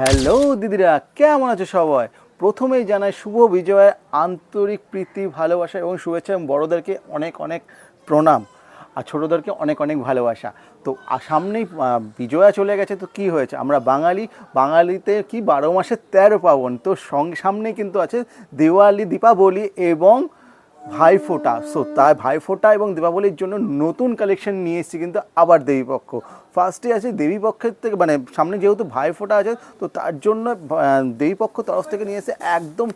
Hello দিদিরা, কেমন আছো সবাই? প্রথমেই জানাই শুভ বিজয়ের আন্তরিক প্রীতি, ভালোবাসা এবং শুভেচ্ছা, এবং বড়োদেরকে অনেক অনেক প্রণাম আর ছোটোদেরকে অনেক অনেক ভালোবাসা। তো সামনেই বিজয়া চলে গেছে, তো কি হয়েছে, আমরা বাঙালিতে কি 12 মাসে 13 পার্বণ। তো সামনেই কিন্তু আছে দিওয়ালি, দীপাবলি এবং ভাইফোঁটা। তাই ভাইফোঁটা এবং দীপাবলির জন্য নতুন কালেকশন নিয়ে এসেছি কিন্তু আবার দেবীপক্ষ। ফার্স্টে আছে দেবীপক্ষের থেকে, মানে সামনে যেহেতু ভাইফোঁটা আছে, তো তার জন্য দেবীপক্ষ তরফ থেকে নিয়ে এসে একদম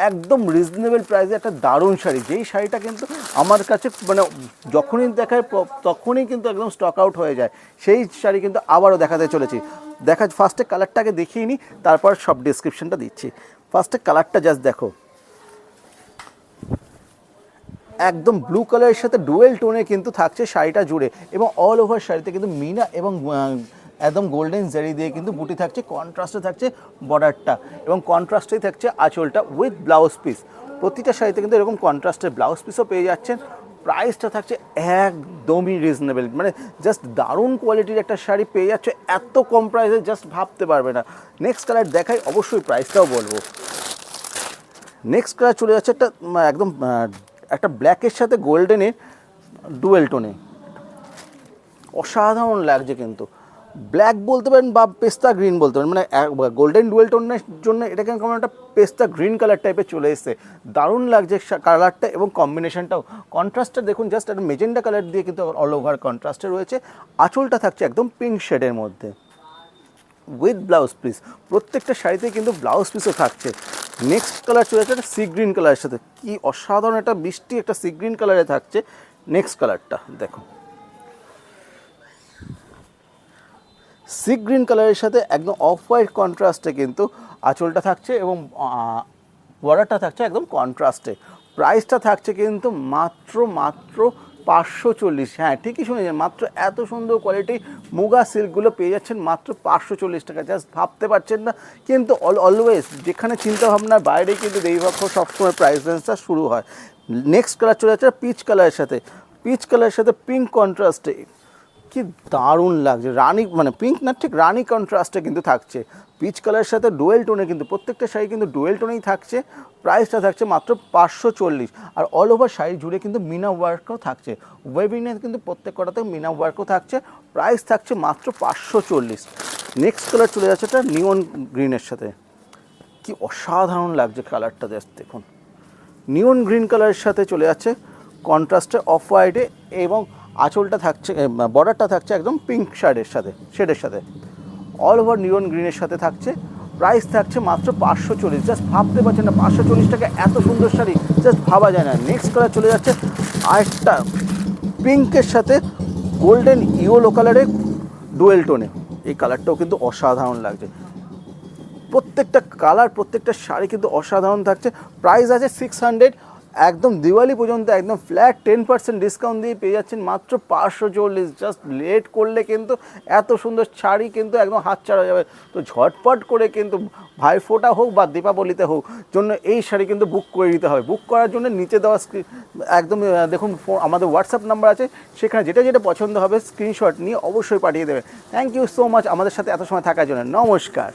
একদম রিজনেবল প্রাইসে একটা দারুণ শাড়ি, যেই শাড়িটা কিন্তু আমার কাছে মানে যখনই দেখায় তখনই কিন্তু একদম স্টক আউট হয়ে যায়। সেই শাড়ি কিন্তু আবারও দেখাতে চলেছি। ফার্স্টে কালারটাকে দেখিয়ে নিই, তারপর সব ডিসক্রিপশনটা দিচ্ছি। ফার্স্টে কালারটা জাস্ট দেখো, একদম ব্লু কালারের সাথে ডুয়েল টোনে কিন্তু থাকছে শাড়িটা জুড়ে, এবং অল ওভার শাড়িতে কিন্তু মিনা এবং একদম গোল্ডেন জারি দিয়ে কিন্তু বুটি থাকছে। কন্ট্রাস্টে থাকছে বর্ডারটা, এবং কন্ট্রাস্টেই থাকছে আঁচলটা উইথ ব্লাউজ পিস। প্রতিটা শাড়িতে কিন্তু এরকম কন্ট্রাস্টের ব্লাউজ পিসও পেয়ে যাচ্ছেন। প্রাইসটা থাকছে একদমই রিজনেবল, মানে জাস্ট দারুণ কোয়ালিটির একটা শাড়ি পেয়ে যাচ্ছে এত কম প্রাইসে, জাস্ট ভাবতে পারবে না। নেক্সট কালার দেখাই, অবশ্যই প্রাইসটাও বলবো। নেক্সট কালার চলে যাচ্ছে একদম একটা ব্ল্যাকের সাথে গোল্ডেনের ডুয়েল টোনে, অসাধারণ লাগছে কিন্তু। ব্ল্যাক বলতে পারেন বা পেস্তা গ্রিন বলতে পারেন, মানে গোল্ডেন ডুয়েল টোনের জন্য এটাকে কেমন একটা পেস্তা গ্রিন কালার টাইপের চলে এসেছে। দারুণ লাগছে কালারটা এবং কম্বিনেশনটাও। কন্ট্রাস্টটা দেখুন, জাস্ট একটা মেজেন্ডা কালার দিয়ে কিন্তু অল ওভার কন্ট্রাস্টে রয়েছে। আঁচলটা থাকছে একদম পিঙ্ক শেডের মধ্যে উইথ ব্লাউজ পিস। প্রত্যেকটা শাড়িতেই কিন্তু ব্লাউজ পিসও থাকছে। নেক্সট কালার চলে যাচ্ছে একটা সি গ্রিন কালারের সাথে, কি অসাধারণ একটা মিষ্টি একটা সি গ্রিন কালারে থাকছে। নেক্সট কালারটা দেখো, সি গ্রিন কালারের সাথে একদম অফ হোয়াইট কন্ট্রাস্টে কিন্তু আঁচলটা থাকছে, এবং বর্ডারটা থাকছে একদম কন্ট্রাস্টে। প্রাইসটা থাকছে কিন্তু মাত্র 540। হ্যাঁ, ঠিকই শুনেছেন, মাত্র এত সুন্দর কোয়ালিটি মুগা সিল্কগুলো পেয়ে যাচ্ছেন মাত্র 540 টাকা। জাস্ট ভাবতে পারছেন না, কিন্তু অলওয়েজ যেখানে চিন্তাভাবনার বাইরেই কিন্তু দেবীপক্ষ সবসময় প্রাইস রেঞ্জটা শুরু হয়। নেক্সট কালার চলে যাচ্ছে পিচ কালারের সাথে পিঙ্ক কন্ট্রাস্টে, কি দারুণ লাগছে। রানি মানে পিঙ্ক না, ঠিক রানি কন্ট্রাস্টে কিন্তু থাকছে। পিচ কালারের সাথে ডুয়েল টোনে, কিন্তু প্রত্যেকটা শাড়ি কিন্তু ডুয়েল টোনেই থাকছে। প্রাইসটা থাকছে মাত্র 540। আর অল ওভার শাড়ি জুড়ে কিন্তু মিনা ওয়ার্কও থাকছে। ওয়েভিংয়ে কিন্তু প্রত্যেক কটাতে মিনা ওয়ার্কও থাকছে। প্রাইস থাকছে মাত্র 540। নেক্সট কালার চলে যাচ্ছে একটা নিয়ন গ্রিনের সাথে, কি অসাধারণ লাগছে কালারটা, জাস্ট দেখুন। নিয়ন গ্রিন কালারের সাথে চলে যাচ্ছে কন্ট্রাস্টে অফ হোয়াইটে, এবং আঁচলটা থাকছে, বর্ডারটা থাকছে একদম পিঙ্ক শেডের সাথে অল ওভার নিয়ন গ্রিনের সাথে থাকছে। প্রাইস থাকছে মাত্র 540। জাস্ট ভাবতে পারছেন না, 540 টাকা এত সুন্দর শাড়ি জাস্ট ভাবা যায় না। নেক্সট কালার চলে যাচ্ছে আরেকটা পিঙ্কের সাথে গোল্ডেন ইয়েলো কালারের ডুয়েল টোনে। এই কালারটাও কিন্তু অসাধারণ লাগছে। প্রত্যেকটা কালার, প্রত্যেকটা শাড়ি কিন্তু অসাধারণ থাকছে। প্রাইস আছে 600। একদম দিওয়ালি পর্যন্ত একদম ফ্ল্যাট 10% ডিসকাউন্ট দিয়ে পেয়ে যাচ্ছেন মাত্র 540। জাস্ট লেট করলে কিন্তু এত সুন্দর শাড়ি কিন্তু একদম হাতছাড়া হয়ে যাবে। তো ঝটপট করে কিন্তু ভাইফোঁটা হোক বা দীপাবলিতে হোক জন্য এই শাড়ি কিন্তু বুক করে দিতে হবে। বুক করার জন্য নিচে দেওয়া একদম দেখুন আমাদের হোয়াটসঅ্যাপ নাম্বার আছে, সেখানে যেটা যেটা পছন্দ হবে স্ক্রিনশট নিয়ে অবশ্যই পাঠিয়ে দেবে। থ্যাংক ইউ সো মাচ আমাদের সাথে এত সময় থাকার জন্য। নমস্কার।